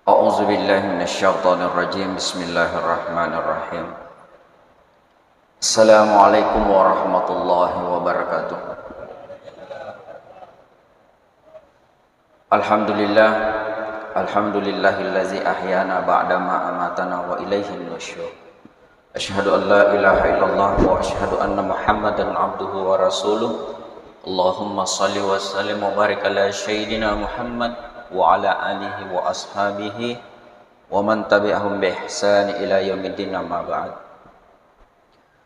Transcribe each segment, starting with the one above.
A'udzu billahi minasyaitonir rajim. Bismillahirrahmanirrahim. Assalamualaikum warahmatullahi wabarakatuh. Alhamdulillah, alhamdulillahillazi ahyana ba'dama amatana wa ilaihin nusyur. Asyhadu an la ilaha illallah wa asyhadu anna Muhammadan abduhu wa rasuluh. Allahumma shalli wa sallim wa barik ala sayyidina Muhammad wa ala alihi wa ashabihi wa man tabi'ahum bi ihsan ila yaumiddin, amma ba'd.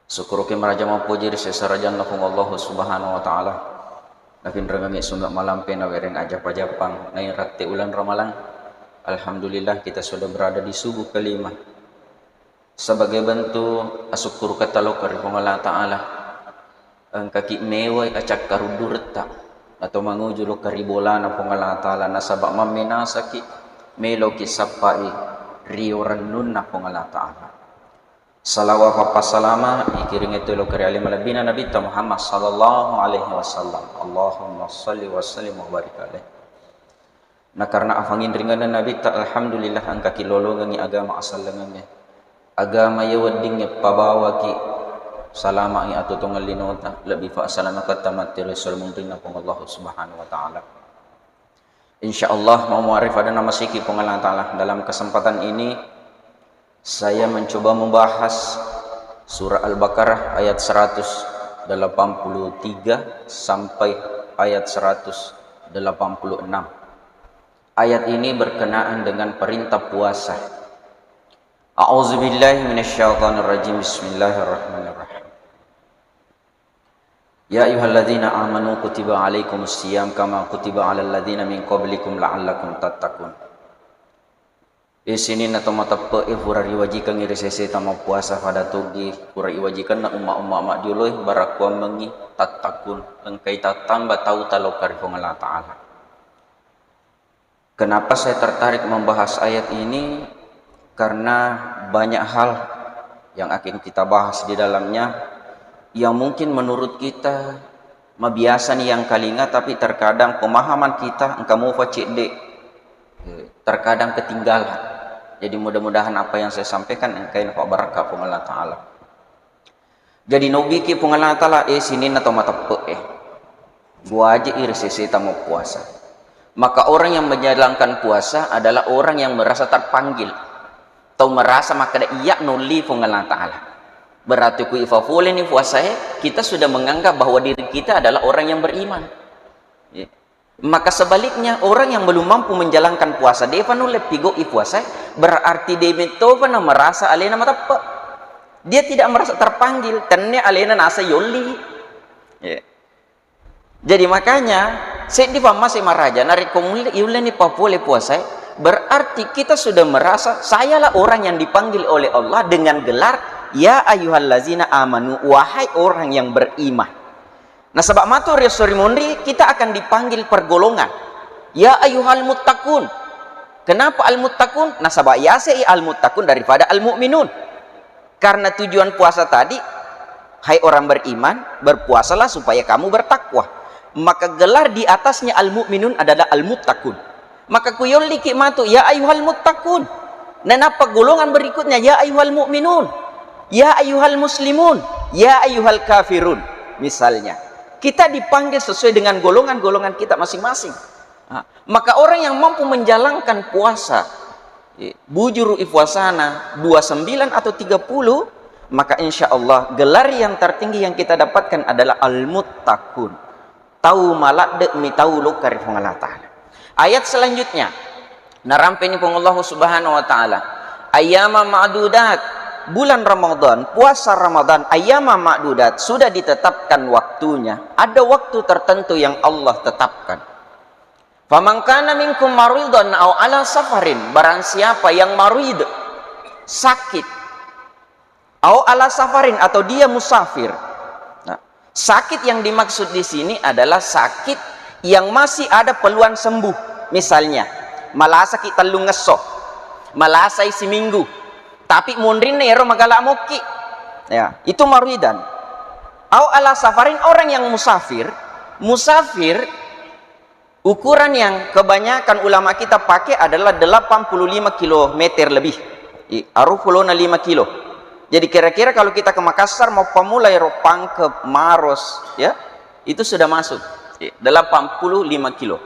Syukur ke maraja puji sesarajan lakum Allah subhanahu wa ta'ala. Lakin rangami sundak malam pena wereng ajap-ajapang nai ratte ulan ramalan. Alhamdulillah kita sudah berada di subuh kelima. Sebagai bentuk asyukur kata lokar Allah ta'ala. Kaki mewai acak karudurta atau manguju lo karibolana Allah ta'ala nasabak maminasaki melo kisapai rio renunna Allah ta'ala. Salawat wa salama ikiring itu lo kari alim labina Nabi Muhammad sallallahu alaihi wasallam. Allahumma salli wa sallim wa barik alaihi. Nah karena afangin ringan Nabi ta alhamdulillah angka kilolo ngi agama asal lengannya. Agama ya wadingnya pabawa ki salama i atau tunggal linota lebih fa salama kata mati rasul mundrina pong Allah subhanahu wa ta'ala. Insyaallah mau muarif ada nama siki pong Allah ta'ala. Dalam kesempatan ini saya mencoba membahas surah Al-Baqarah ayat 183 sampai ayat 186. Ayat ini berkenaan dengan perintah puasa. A'udzubillahi minasyaitonirrajim. Bismillahirrahmanirrahim. Ya ayyuhalladzina amanu kutiba alaikumusiyam kama kutiba alal ladzina min qablikum la'allakum tattaqun. Di sini na tomatape hurari wajikan ngiri sese tama puasa pada tugi hurari wajikan na umma diuloy barakwa mengi tatakun engkai tatamba tahu talokar Allah ta'ala. Kenapa saya tertarik membahas ayat ini? Karena banyak hal yang akan kita bahas di dalamnya yang mungkin menurut kita mabiasa nih yang kalinga, tapi terkadang pemahaman kita engkau mau facik dek terkadang ketinggalan. Jadi mudah-mudahan apa yang saya sampaikan engkau nak barakah Allah ta'ala. Jadi nabi ki Allah ta'ala sini na tomatape gua aja irsese tamu puasa. Maka orang yang menjalankan puasa adalah orang yang merasa terpanggil atau merasa maka iya nuli Allah ta'ala. Berarti ku ifafule ni puasa kita sudah menganggap bahwa diri kita adalah orang yang beriman. Maka sebaliknya orang yang belum mampu menjalankan puasa dia nule pigo puasa berarti dia metova merasa alena matapa. Dia tidak merasa terpanggil karena alena nasa yoli. Jadi makanya saya di masih maraja nari komule iuleni papule puasa berarti kita sudah merasa sayalah orang yang dipanggil oleh Allah dengan gelar ya ayyuhallazina amanu, wahai orang yang beriman. Nah sebab matur ya suri mundri kita akan dipanggil pergolongan ya ayyuhal muttaqun. Kenapa al muttaqun? Nah sebab ya al muttaqun daripada al mu'minun. Karena tujuan puasa tadi hai orang beriman berpuasalah supaya kamu bertakwa. Maka gelar di atasnya al mu'minun adalah al muttaqun. Maka kuyol liki matu ya ayyuhal muttaqun. Dan apa golongan berikutnya ya ayyuhal mu'minun, ya ayyuhal muslimun, ya ayyuhal kafirun. Misalnya kita dipanggil sesuai dengan golongan-golongan kita masing-masing. Maka orang yang mampu menjalankan puasa bujuru puasana 29 atau 30, maka insya Allah gelar yang tertinggi yang kita dapatkan adalah al-muttaqun. Tahu malak dek mi tahu lokar Allah ta'ala. Ayat selanjutnya narampe ni Allah subhanahu wa ta'ala ayyama ma'dudat, bulan Ramadan, puasa Ramadan ayyama ma'dudat sudah ditetapkan waktunya. Ada waktu tertentu yang Allah tetapkan. Faman kana minkum maridun aw ala safarin, barang siapa yang marid sakit aw ala safarin atau dia musafir. Nah, sakit yang dimaksud di sini adalah sakit yang masih ada peluang sembuh. Misalnya malasa kita lu ngeso malasai seminggu tapi mundrin nero magala moki ya itu maridan. Au ala safarin, orang yang musafir Ukuran yang kebanyakan ulama kita pakai adalah 85 km lebih. Arufulona 5 kilo. Jadi kira-kira kalau kita ke Makassar mau pemulai Ropang ke Maros, ya, itu sudah masuk 85 kilo.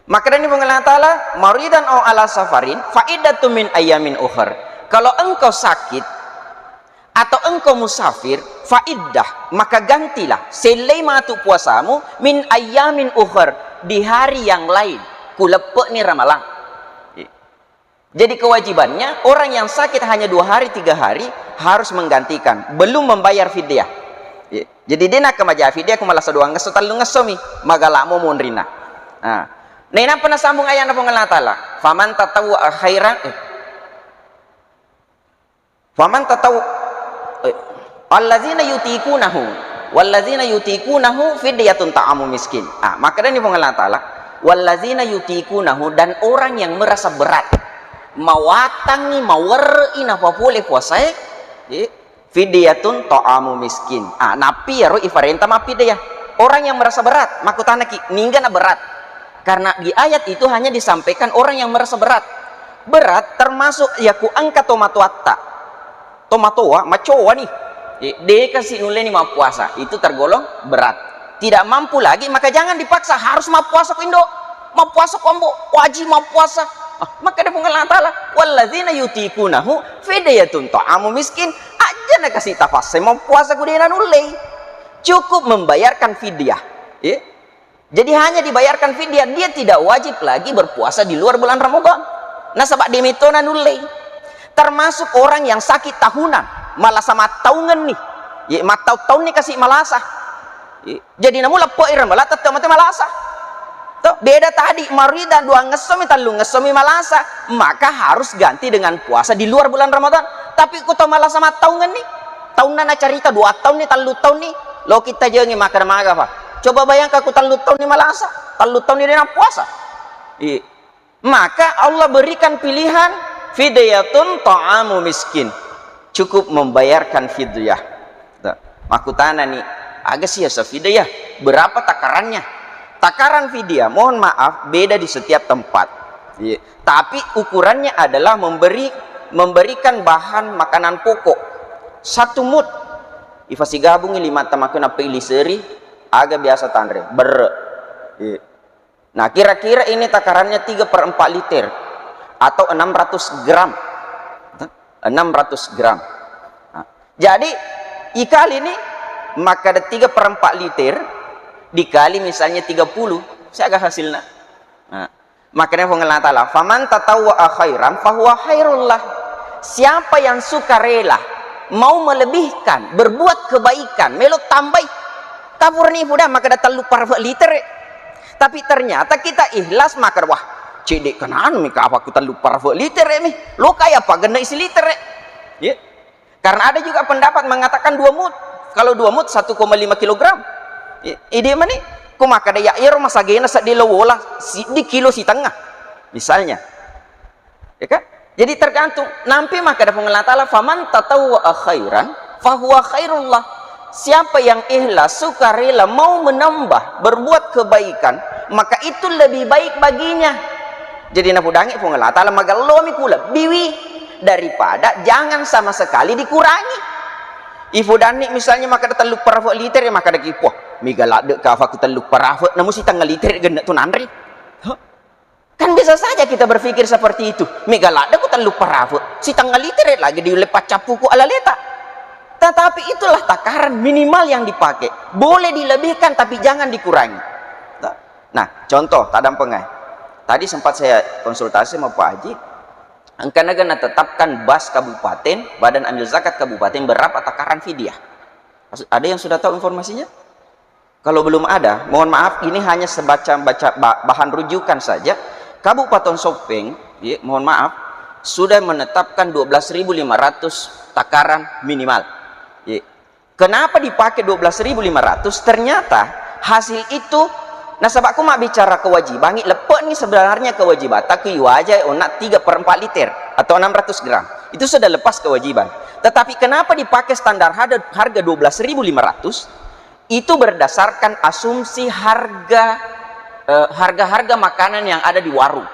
Maka dari Allah Ta'ala, maridan au ala safarin faidatu min ayamin ukhar. Kalau engkau sakit atau engkau musafir, faidah, maka gantilah selema tu puasamu min ayamin ukhar, di hari yang lain. Kulepek ni ramalan. Jadi kewajibannya orang yang sakit hanya 2 hari 3 hari harus menggantikan, belum membayar fidyah. Jadi dia nak kemaja fidyah ku malah saduang ngeso talu ngesomi magalamu munrina. Nah, pernah sambung ayat Allah Ta'ala, faman tatawwa khairan faman tatawwa allazina yutikunahu wallazina yutikunahu fidyatun ta'amu miskin. Maka dari Allah Ta'ala, wallazina yutikunahu, dan orang yang merasa berat mawatangi mawarrein apa boleh puasa, fidyatun ta'amu miskin. Napi ya ro ifarenta mapi dia. Orang yang merasa berat, makutana ki ninggana berat. Karena di ayat itu hanya disampaikan orang yang merasa berat. Berat termasuk yaku angka tomatoatta. Tomatoa macowa nih. Dia kasih nuleni mau puasa, itu tergolong berat. Tidak mampu lagi, maka jangan dipaksa harus mau puasa ku Indo. Mau puasa ku Ambo, wajib mau puasa. Maka ada Allah Ta'ala, walladzina yutikunahu fidyatun ta'amu miskin. Aja nak kasih tafasih mau puasa ku dia nulei. Cukup membayarkan fidyah. Jadi hanya dibayarkan fidyah, dia tidak wajib lagi berpuasa di luar bulan Ramadan. Nah, sebab dimitona nulei. Termasuk orang yang sakit tahunan, malah sama tahunan nih. Matau tahun nih kasih malasa. Jadi namun lepo iram malah tetap mati malasa. Tuh, beda tadi marida 2 ngesomi talu ngesomi malasa, maka harus ganti dengan puasa di luar bulan Ramadan. Tapi ku tahu malah sama tahunan nih. Tahunan cerita 2 tahun nih, 3 tahun nih. Lo kita jangan makan maga apa? Coba bayangkan aku 3 tahun ni malasa, 3 tahun ni dia puasa. Maka Allah berikan pilihan fidyatun ta'amu miskin. Cukup membayarkan fidyah. Aku tanya nih, agak sia-sia fidyah. Berapa takarannya? Takaran fidyah, mohon maaf, beda di setiap tempat. Tapi ukurannya adalah memberikan bahan makanan pokok 1 mud. Ifasi gabungi 5 tamakuna pilih seri. Agak biasa tandre Nah, kira-kira ini takarannya 3/4 liter atau 600 gram. 600 gram. Jadi dikali ini, maka ada 3/4 liter dikali misalnya 30, saya agak hasilnya. Makanya Allah Ta'ala, faman tatawwa khairan fahuwa khairullah. Siapa yang suka rela mau melebihkan, berbuat kebaikan, melo tambah kabur nih udah, maka datang lupa liter. Tapi ternyata kita ikhlas, maka wah cedek kanan mika apa kita lupa liter nih lo kayak apa gena isi liter karena ada juga pendapat mengatakan 2 mud. Kalau 2 mud 1,5 kilogram. Ide mana ku maka daya air masa gena sa dilowola di kilo setengah misalnya, ya kan? Jadi tergantung. Nampi maka ada Allah Ta'ala, faman tatawwa khairan fahuwa khairullah. Siapa yang ikhlas, suka rela mau menambah, berbuat kebaikan, maka itu lebih baik baginya. Jadi napudangi pun Allah Ta'ala magalomi pula biwi daripada jangan sama sekali dikurangi. Ifudani misalnya maka ada teluk parafo liter, maka ada kipoh migalade ka aku teluk parafo namun si tanggal liter ganda tu nandri. Kan bisa saja kita berpikir seperti itu. Migalade ku teluk parafo si tanggal liter lagi dilepas capuku ala leta. Tetapi itulah takaran minimal yang dipakai. Boleh dilebihkan tapi jangan dikurangi. Nah, contoh tadam pengai. Tadi sempat saya konsultasi sama Pak Haji. Angkana tetapkan BAS kabupaten, Badan Amil Zakat kabupaten, berapa takaran fidyah. Ada yang sudah tahu informasinya? Kalau belum ada, mohon maaf, ini hanya sebaca bahan rujukan saja. Kabupaten Sopeng, mohon maaf, sudah menetapkan 12.500 takaran minimal. Kenapa dipakai 12.500? Ternyata hasil itu, nah sebab aku mau bicara kewajiban, lepek nih sebenarnya kewajiban tak aja onak 3/4 liter atau 600 gram. Itu sudah lepas kewajiban. Tetapi kenapa dipakai standar harga 12.500? Itu berdasarkan asumsi harga harga-harga makanan yang ada di warung.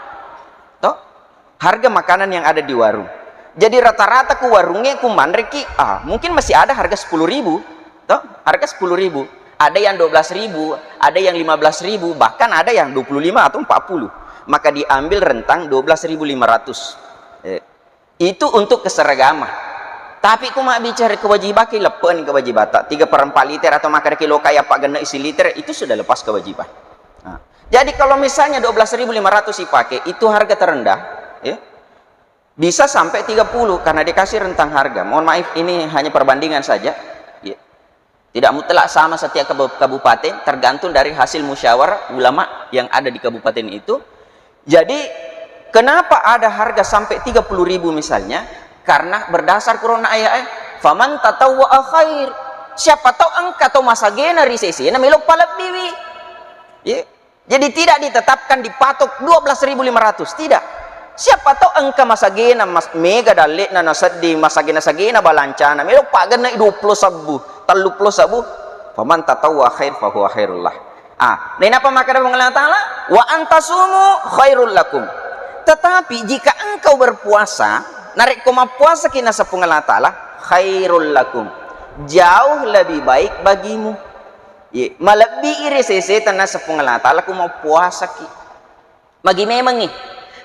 Toh? Harga makanan yang ada di warung. Jadi rata-rata ku warungnya ku mandreki, mungkin masih ada harga 10.000. Toh? Harga 10.000. Ada yang 12.000, ada yang 15.000, bahkan ada yang 25 atau 40. Maka diambil rentang 12.500. Itu untuk keseragaman. Tapi ku mak bicara kewajiban ki lepen kewajiban 3/4 liter atau makan kilo kayak pak gena isi liter, itu sudah lepas kewajiban. Nah, jadi kalau misalnya 12.500 dipakai, itu harga terendah, ya. Bisa sampai 30 karena dikasih rentang harga. Mohon maaf, ini hanya perbandingan saja. Ya. Tidak mutlak sama setiap kabupaten, tergantung dari hasil musyawarah ulama yang ada di kabupaten itu. Jadi kenapa ada harga sampai 30.000 misalnya? Karena berdasar corona ayat faman tatawwa'a khair. Siapa tahu engkau atau masa gena risesi na melo palap biwi. Ya. Jadi tidak ditetapkan dipatok 12.500, tidak. Siapa tahu engkau masa gena mega dalit na nasadi masa gena balancana melo pagana 20 sabu, 30 sabu. Faman tatawwa'a khair fa huwa khairullah. Nah apa maka Allah Ta'ala wa antasumu khairul lakum. Tetapi jika engkau berpuasa, narik koma puasa kina sepung Allah Ta'ala khairul lakum, jauh lebih baik bagimu. Ye, melebihi resese tanah sepung Allah Ta'ala ku mau puasa ki. Bagi memang nih,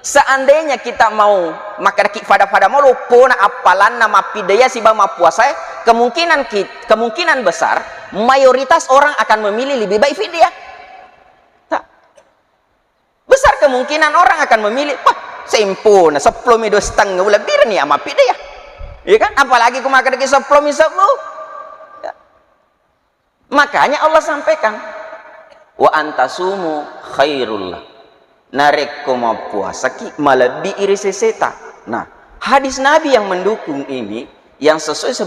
seandainya kita mau maka pada mau lupa na apalan nama pidaya si bama puasa, kemungkinan besar mayoritas orang akan memilih lebih baik fidyah. Besar kemungkinan orang akan memilih, sempurna 10.2,5 lebih nih ama pidaya. Iya kan? Apalagi ku makan ke 10 ya. Makanya Allah sampaikan wa antasumu khairullah. Narek ko puasa ki malabi iri seseta. Nah, hadis Nabi yang mendukung ini yang sesuai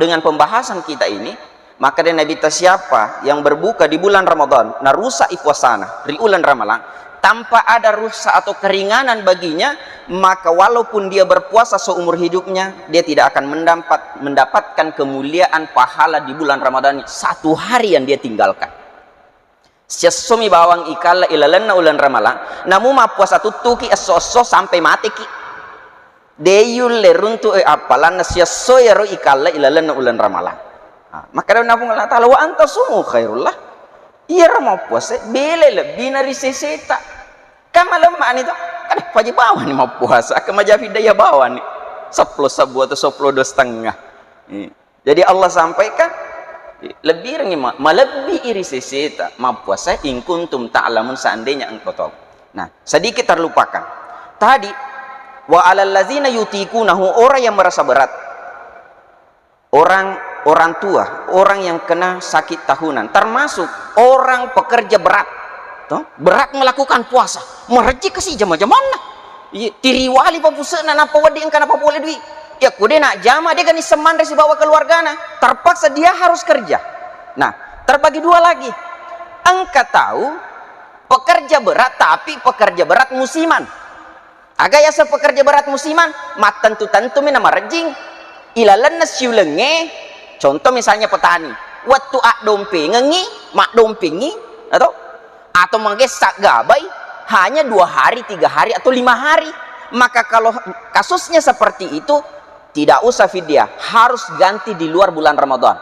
dengan pembahasan kita ini, maka dari Nabi siapa yang berbuka di bulan Ramadan narusa ipuasana di bulan Ramadan tanpa ada rusa atau keringanan baginya, maka walaupun dia berpuasa seumur hidupnya, dia tidak akan mendapatkan kemuliaan pahala di bulan Ramadan satu hari yang dia tinggalkan. Sesumi bawang ikalla ilalanna ulan Ramadan, namu ma puasa tutuki esoso sampai mati ki. Deyul leruntu apalan siaso yaro ikalla ilalanna ulan Ramadan. Maka dia nabung Allah Ta'ala wa antasumu khairullah. Iya mau puasa bele lebih nari seseta. Kamalamaan itu kan wajib bawa nih mau puasa, kemajafi daya bawa nih 10 sabu atau 10.2,5. Jadi Allah sampaikan lebih ringi melebihi iri seseta mau puasa in kuntum ta'lamun, seandainya engkau tahu. Nah, sedikit terlupakan. Tadi wa alal ladzina yutikunahu, orang yang merasa berat. Orang tua, orang yang kena sakit tahunan, termasuk orang pekerja berat. Berat melakukan puasa, merejik ke si jama mana? Tiriwali papusena napa wadi engkau napa boleh duit? Ya kude nak jama dia kan seman resi bawa keluargana, terpaksa dia harus kerja. Nah, terbagi dua lagi. Engkau tahu pekerja berat, tapi pekerja berat musiman. Agak ya pekerja berat musiman, mat tentu mina merejing. Ilalan nasiulenge. Contoh misalnya petani, waktu dompe ngengi, mak dompingi, atau menggesak gabai hanya 2 hari, 3 hari atau 5 hari. Maka kalau kasusnya seperti itu, tidak usah fidyah, harus ganti di luar bulan Ramadan.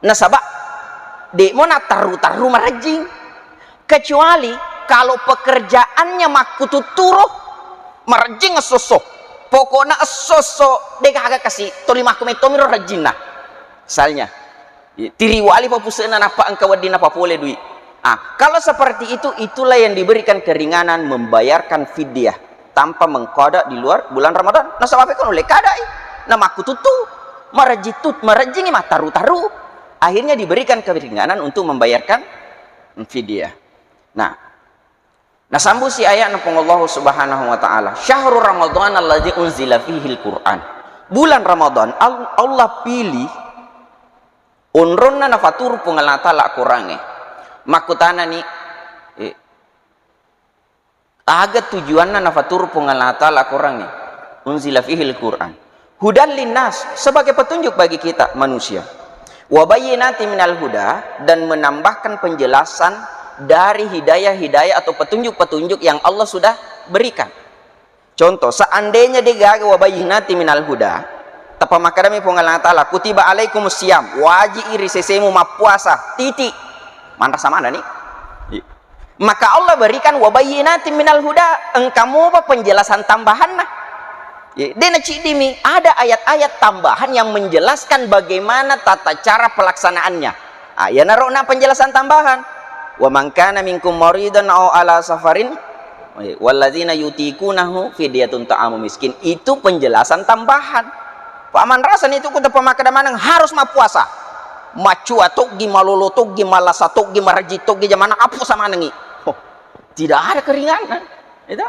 Nasabak demo na taru merejing, kecuali kalau pekerjaannya makututuro merejing sosok, pokoknya sosok dek agak kasih tolimah kumetomiro rejing. Nah, misalnya tiriwali papusena apa engkau wadina apa boleh duit. Kalau seperti itu, itulah yang diberikan keringanan membayarkan fidyah tanpa mengkodak di luar bulan Ramadan. Nah, sebabnya kan oleh kadai nama kututu merejingi mah taru akhirnya diberikan keringanan untuk membayarkan fidyah. Nah sambung si ayat Allah Subhanahu wa Ta'ala, syahrul Ramadan alladzi unzila fihil Qur'an. Bulan Ramadan Allah pilih unronna nafatur pengalata la Qur'ane. Makutana ni agak tujuanna nafatur pengalata la Qur'ane unzila fihil Qur'an hudan linnas, sebagai petunjuk bagi kita manusia, wa bayyinati minal huda, dan menambahkan penjelasan dari hidayah-hidayah atau petunjuk-petunjuk yang Allah sudah berikan. Contoh, seandainya digaga wa bayyinati minal huda, tapa makadami Allah Ta'ala, kutiba alaikumus siyam, wajib iri sesemu mapuasa, titik. Mana sama nih? Maka Allah berikan wa bayyinati minal huda, engkamu apa penjelasan tambahan nah. Dena cidimi, ada ayat-ayat tambahan yang menjelaskan bagaimana tata cara pelaksanaannya. Ya narokna penjelasan tambahan. Wa man kana minkum maridan aw ala safarin walladzina yutikunahu fidyatun ta'amu miskin. Itu penjelasan tambahan. Paman rasan itu kuda pemakadaman harus puasa. Macua tugi malolo tugi malasa tugi marji tugi jamana apa sama nengi. Tidak ada keringanan. Itu.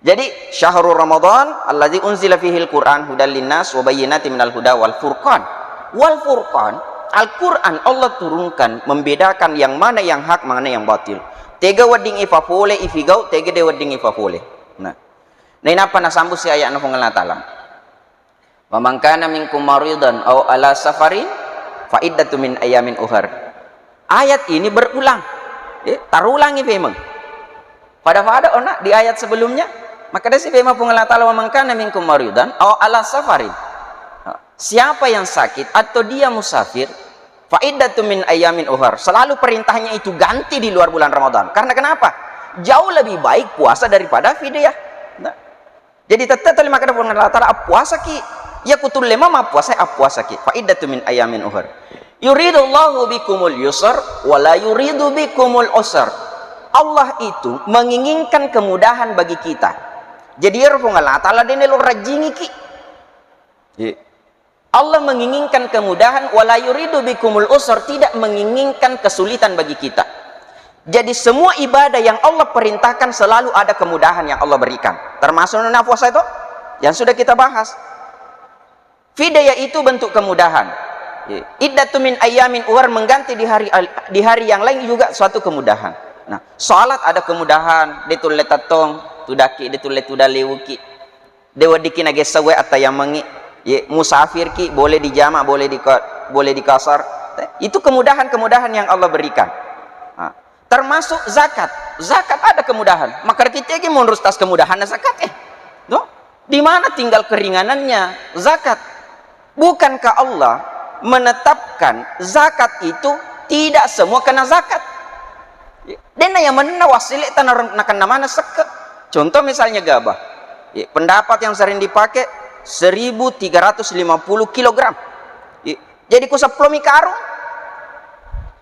Jadi syahrul Ramadan allazi unzila fihil Qur'an hudal linnas wa bayyinatin minal huda wal furqan. Wal furqan, Al-Qur'an Allah turunkan membedakan yang mana yang hak, mana yang batil. Tega wading ifafole ifigau, tega de wading ifafole. Nah apa nasambu si ayat nafung Allah Ta'ala. Wa man kana minkum maridan aw ala safarin fa iddatu min ayamin ukhar. Ayat ini berulang. Tarulangi memang. Pada ona di ayat sebelumnya, maka dari firman Allah Ta'ala, wa man kana minkum maridan aw ala safarin. Siapa yang sakit atau dia musafir, fa iddatu min ayamin ukhar. Selalu perintahnya itu ganti di luar bulan Ramadan. Karena kenapa? Jauh lebih baik puasa daripada fidyah. Nah. Jadi tetap terima kasih Allah Ta'ala puasa ki, ya kutul lema ma puasa ki. Fa iddatu min ayamin ukhar. Yuridullahu bikumul yusr wa la yuridu bikumul usr. Allah itu menginginkan kemudahan bagi kita. Jadi Allah Ta'ala denelo rajingi ki. Allah menginginkan kemudahan, wala yuridu bikumul usr, tidak menginginkan kesulitan bagi kita. Jadi semua ibadah yang Allah perintahkan selalu ada kemudahan yang Allah berikan. Termasuk puasa itu yang sudah kita bahas. Fidyah itu bentuk kemudahan. Iddatu min ayamin ukhar, mengganti di hari yang lain juga suatu kemudahan. Nah, salat ada kemudahan, detul letatong, tudaki detul letudalewuki. Dewa dikina gesawe atayamangi. Musafir ki boleh dijama, boleh di kasar. Itu kemudahan-kemudahan yang Allah berikan. Nah, termasuk zakat. Zakat ada kemudahan. Maka kita ini menurut tas kemudahan zakat di mana tinggal keringanannya zakat? Bukankah Allah menetapkan zakat itu tidak semua kena zakat? Dena yang mana wasilik tanah mana seke. Contoh misalnya gabah. Pendapat yang sering dipakai 1350 kg. Jadi ku 10 karung.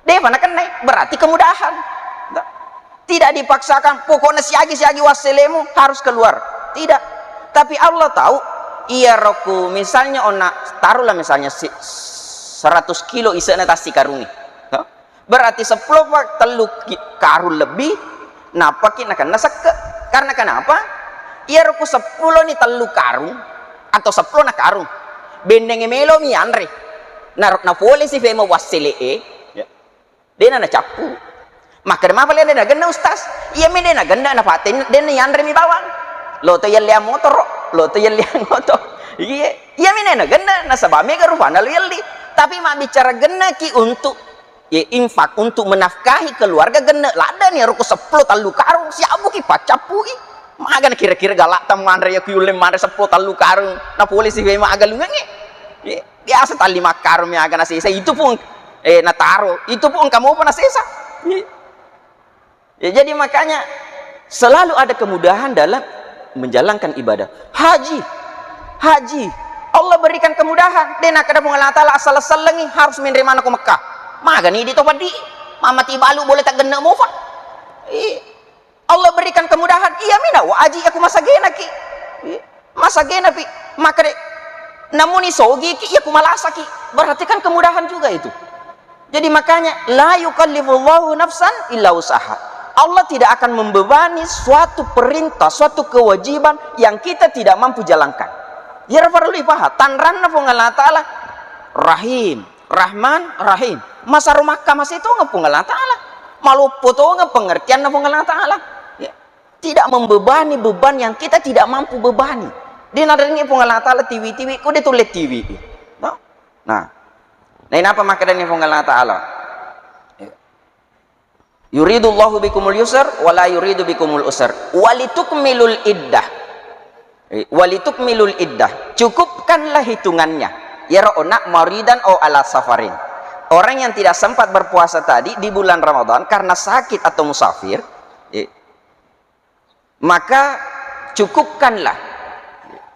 Dia mana kena berarti kemudahan. Tidak dipaksakan pokoknya siagi wasilemu harus keluar. Tidak. Tapi Allah tahu iya roku misalnya taruhlah misalnya 100 kilo isana tasi karungi. Berarti 10 telu karung lebih napaki nak kena seke. Karena kenapa? Iya roku 10 nih telu karung atau 10 na karung bendenge melo mi andre na pole si femo wasile dena na capu maka de mafale dena ganda ustaz iya me dena ganda na paten dena yandre mi bawang lo to yelle motor lo to yelle motor iya me dena ganda na sabame garu fana lo yelli tapi mak bicara ganda ki untuk infak untuk menafkahi keluarga ganda lada nih ruku 10 talu karung siabu ki pacapu magan kira-kira galak tamandre ya kuyulem mare 10 talu karung na polisi be maga lungangi biasa tali makarung ya agak nasisa itu pun nataro itu pun kamu pun nasisa jadi makanya selalu ada kemudahan dalam menjalankan ibadah. Haji Allah berikan kemudahan dena kada Allah Ta'ala asal selengi harus menerima ke Mekah maga nih di tobat di mama tibalu boleh tak gena mufa Allah berikan kemudahan. Iya mina wa aji aku masa gena ki. Masa gena pi. Maka namuni sogi ki aku malasa ki. Berarti kan kemudahan juga itu. Jadi makanya la yukallifullahu nafsan illa usaha. Allah tidak akan membebani suatu perintah, suatu kewajiban yang kita tidak mampu jalankan. Ya perlu dipaham. Tanranna Allah Ta'ala Rahim, Rahman, Rahim. Masa rumah masih itu ngapung Allah Ta'ala. Malu foto pengertian Allah Ta'ala. Tidak membebani beban yang kita tidak mampu bebani. Dia nadarnya Allah Ta'ala TV, kok dia tulis TV. Nah, apa maka dari Allah Ta'ala? Yuridullahu bikumul yusr wa la yuridu bikumul usr. Walitukmilul iddah. Walitukmilul iddah. Cukupkanlah hitungannya. Yara'una maridan au ala safarin. Orang yang tidak sempat berpuasa tadi di bulan Ramadan karena sakit atau musafir, maka cukupkanlah.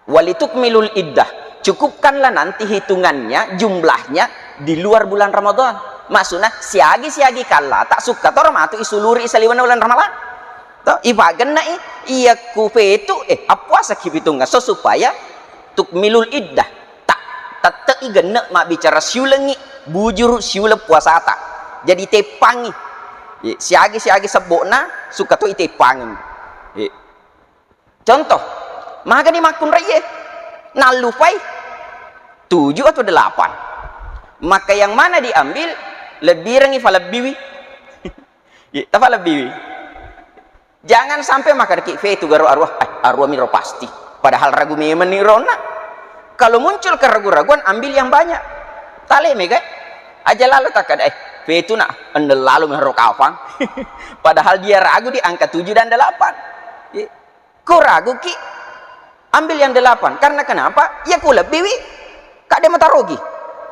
Walitukmilul iddah. Cukupkanlah nanti hitungannya, jumlahnya di luar bulan Ramadan. Maksudnya siagi kala tak suka tor matu isuluri isaliwan bulan Ramadan. To ibagan na iya kupe itu puasa kipitunga so supaya tukmilul iddah tak igana mak bicara siulengi bujur siule puasa ta. Jadi tepangi. Siagi sebokna suka to itepangi. Contoh, maka di makun raya nalupai 7 atau 8. Maka yang mana diambil lebih rengi falabiwi tafalabiwi. Jangan sampai maka deki fe itu garu arwah miro pasti padahal ragu memen nirona. Kalau muncul keraguan ambil yang banyak tale mega aja lalu takkan fe itu nak endel lalu mero kafang padahal dia ragu di angka 7 dan 8. Kau ragu ki ambil yang 8 karena kenapa ya ku lebiwi kak dia mata rogi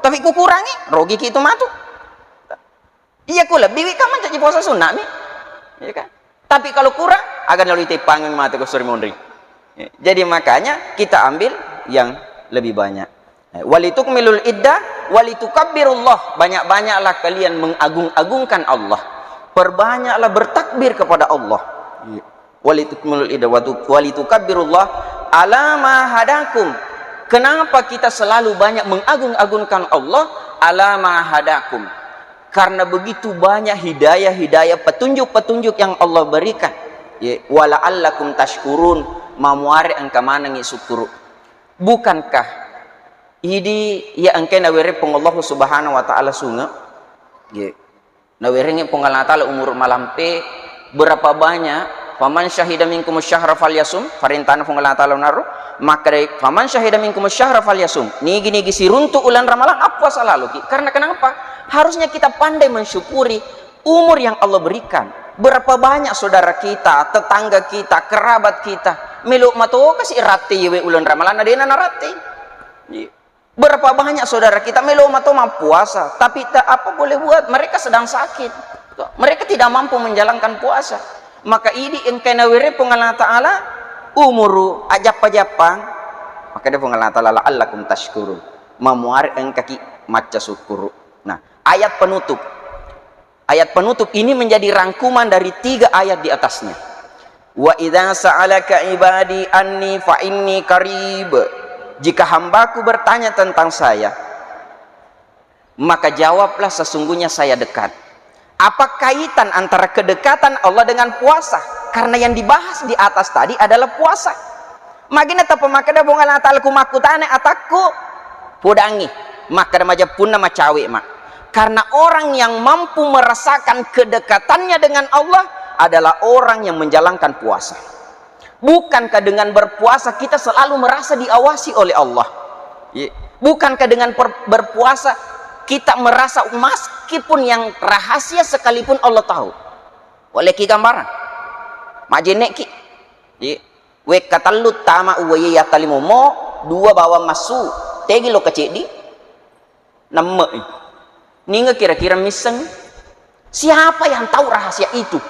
tapi ku kurangi rogi ki itu matu. Iya ku lebih kamu jadi puasa sunnah nih, ya kan? Tapi kalau kurang, akan lalu tepangin mata ke suri mondri. Jadi makanya kita ambil yang lebih banyak. Walitukmilul iddah, walitukabbirullah. Banyak-banyaklah kalian mengagung-agungkan Allah. Perbanyaklah bertakbir kepada Allah. Walitukmilul iddah, walitukabbirullah ala ma hadakum. Kenapa kita selalu banyak mengagung-agungkan Allah? Ala ma hadakum. Karena begitu banyak hidayah-hidayah, petunjuk-petunjuk yang Allah berikan. Wala'allakum tashkurun, mamuare angka mana ngi syukuru. Bukankah ini ya angka nawere pong Allah subhanahu wa ta'ala sunga? Nawere ngi pong Allah ta'ala umur malampe berapa banyak? Faman syahida minkum syahra falyasum, farintana pong Allah ta'ala naru. Maka dari faman syahida minkum syahra falyasum. Nigi siruntu ulan Ramadan apa salah lu? Karena kenapa? Harusnya kita pandai mensyukuri umur yang Allah berikan. Berapa banyak saudara kita, tetangga kita, kerabat kita meluk mato kasih rati we ulan Ramadan ada narati. Berapa banyak saudara kita meluk mato puasa, tapi tak apa boleh buat, mereka sedang sakit. Mereka tidak mampu menjalankan puasa. Maka ini engkana wire pengalah ta'ala umuru ajap-ajapang, maka dia pengalah ta'ala la'allakum tashkurun. Mamuar engkaki maca syukuru. Nah, ayat penutup ini menjadi rangkuman dari 3 ayat di atasnya. Wa idza sa'alaka ibadi anni fa inni qarib. Jika hambaku bertanya tentang saya, maka jawablah sesungguhnya saya dekat. Apa kaitan antara kedekatan Allah dengan puasa? Karena yang dibahas di atas tadi adalah puasa. Magina ta pemakada bongal atalku makutane atakku pudangi. Maka remaja pun nama cawe mak. Karena orang yang mampu merasakan kedekatannya dengan Allah adalah orang yang menjalankan puasa. Bukankah dengan berpuasa kita selalu merasa diawasi oleh Allah? Bukankah dengan berpuasa kita merasa meskipun yang rahasia sekalipun Allah tahu? Oleh ki gambaran. Majenek ki. We katallut tama uwe yatalimumo 2 bawa masu. Tegi lo kecik di. Nama Ninga kira-kira miseng. Siapa yang tahu rahasia itu?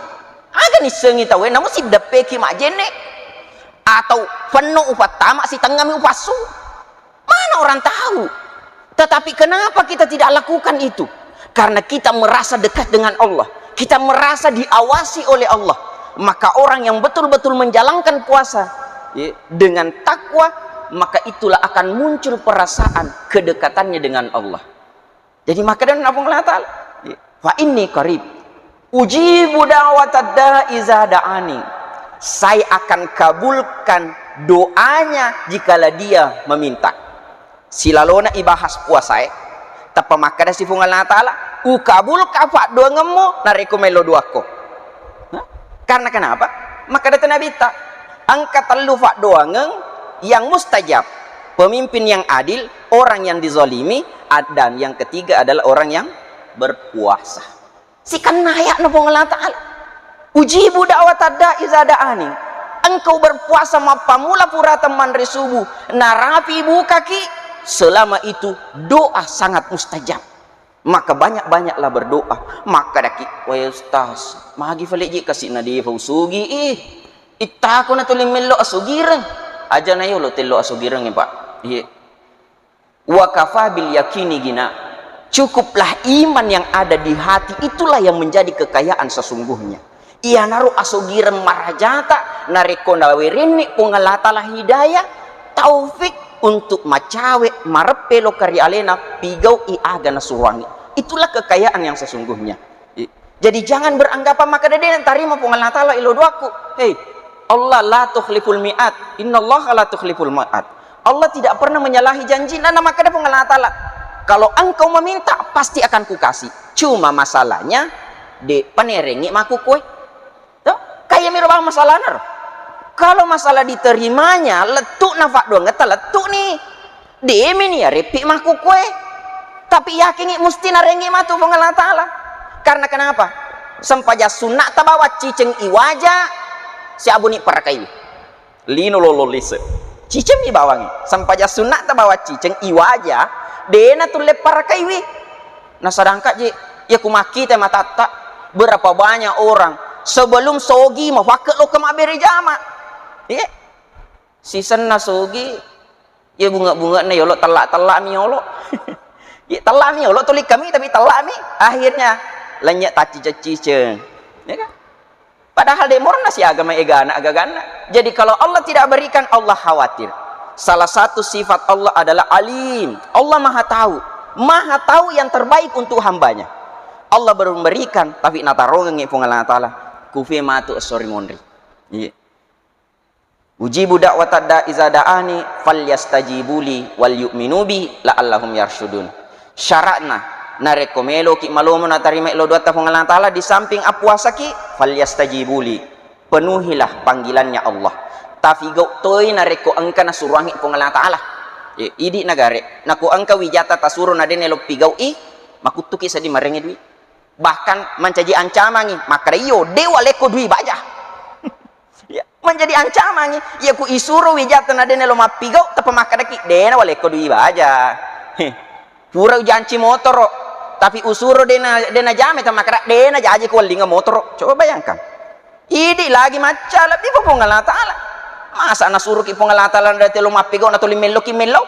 Aga ni sengi tahu namun si dapeki mak jene atau penuh upat tamak si tengami upasu. Mana orang tahu? Tetapi kenapa kita tidak lakukan itu? Karena kita merasa dekat dengan Allah. Kita merasa diawasi oleh Allah. Maka orang yang betul-betul menjalankan puasa dengan takwa, maka itulah akan muncul perasaan kedekatannya dengan Allah. Jadi maka dan apa ngelatal? Fa inni qarib. Ujibu da'watad da'i iza da'ani. Saya akan kabulkan doanya jikalau dia meminta. Silalona ibahas puasa tapa maka si fungal na ta'ala ukabul kafa doa ngemu nariku melo doako. Karena kenapa? Maka data nabita angkat telu fa doa ngeng yang mustajab. Pemimpin yang adil, orang yang dizalimi, dan yang ketiga adalah orang yang berpuasa. Si kan nayak na fungal na ta'ala. Ujibu da'watad da'i iza da'ani. Engkau berpuasa mapamula purata manre subuh narapi ibu kaki, selama itu doa sangat mustajab. Maka banyak-banyaklah berdoa. Maka daki wa ustaz magi faliji kasih nadi fausugi ittako na tuling mello asugirang aja na yolo tello asugirang pak. Wa kafa bil yakini gina. Cukuplah iman yang ada di hati, itulah yang menjadi kekayaan sesungguhnya. Ia naruh asugirang marajata nareko nawirini pungalatala hidayah taufik untuk macawe marepelo karya alena pigau iaga nasurangi. Itulah kekayaan yang sesungguhnya. Jadi jangan beranggapan maka dede tarima pungal natala ilo doaku. Hei, Allah la tukhliful mi'at. Innallaha la tukhliful mi'at. Allah tidak pernah menyalahi janji. Nah maka dede pungal natala. Kalau engkau meminta pasti akan kukasih. Cuma masalahnya de panerengi maku kue. Tuh, kayak mirabang masalah nar. Kalau masalah diterimanya letuk nafak doang ngeta letuk nih. Demi nih ya repik maku kue. Tapi yakin mesti narengi matu pengalah ta'ala. Karena kenapa? Sempaja sunat tabawa ciceng iwaja si abuni parakai. Lino lololise. Ciceng ibawangi. Sempaja sunat tabawa ciceng iwaja dena tulle parakai wi. Nah sedangkan je ya kumaki teh matata berapa banyak orang sebelum sogi mafakat lo kemaberi jama. Ya. Season nasogi ya bunga-bunga na yolo telak-telak mi yolo. Ya telak mi yolo tulik kami tapi telak mi akhirnya lenyak taci cicing. Ya kan? Padahal demor nasi agama egana agagana. Jadi kalau Allah tidak berikan Allah khawatir. Salah satu sifat Allah adalah alim. Allah maha tahu yang terbaik untuk hambanya. Allah baru memberikan tapi nataronge pungalan taala kufi matu sorry monri. Iya. Ujibu da'watad da'i iza da'ani falyastajibuli wal yu'minu bi la'allahum yarsyudun. Syaratna nareko melo ki malomo na tarima ilo dua pungalan taala di samping apuasa ki falyastajibuli. Penuhilah panggilannya Allah. Tafigau toy nareko angka nasurangi pungalan taala. Idi nagare naku angka wijata tasuro na den elo pigau makutuki sadi marenge dui. Bahkan mencaji ancamangi maka iyo dewa leko dui baja. Ya, menjadi ancaman ya ku isuru wijata na den elo mapigau tapi maka daki dena waleko dui baja. Pura janci motor tapi usuro dena jame ta maka dena jaji ko linga motor. Coba bayangkan. Idi lagi maca lebih po ngala taala. Masa na suruh ki pungal taala na telo mapigau na tuli mello ki mello.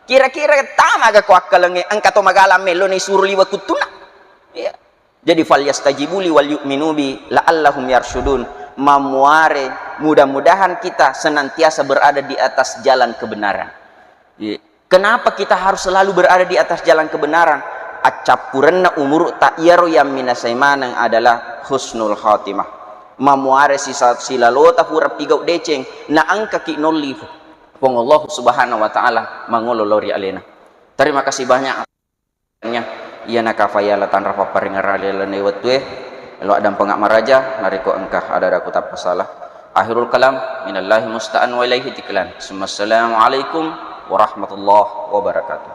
Kira-kira tama ga ko akalange angka to magala mello ni suruh liwa kutuna. Ya. Jadi falyastajibuli wal yu'minu bi la'allahum yarsyudun. Mamuare mudah-mudahan kita senantiasa berada di atas jalan kebenaran. Ya. Kenapa kita harus selalu berada di atas jalan kebenaran? Acapurenna umur ta'yaru yang minasaimanang adalah husnul khatimah. Mamuare silalota pura pigau deceng na angka ki nolli pong Allah subhanahu wa ta'ala mangololori alena. Terima kasih banyak iya nakafayala tan rafa paringarale lewatwe lo adam pengak maraja nariko engkah ada aku tak salah. Akhirul kalam minallahi musta'an wa ilaihi tiklan. Assalamualaikum warahmatullahi wabarakatuh.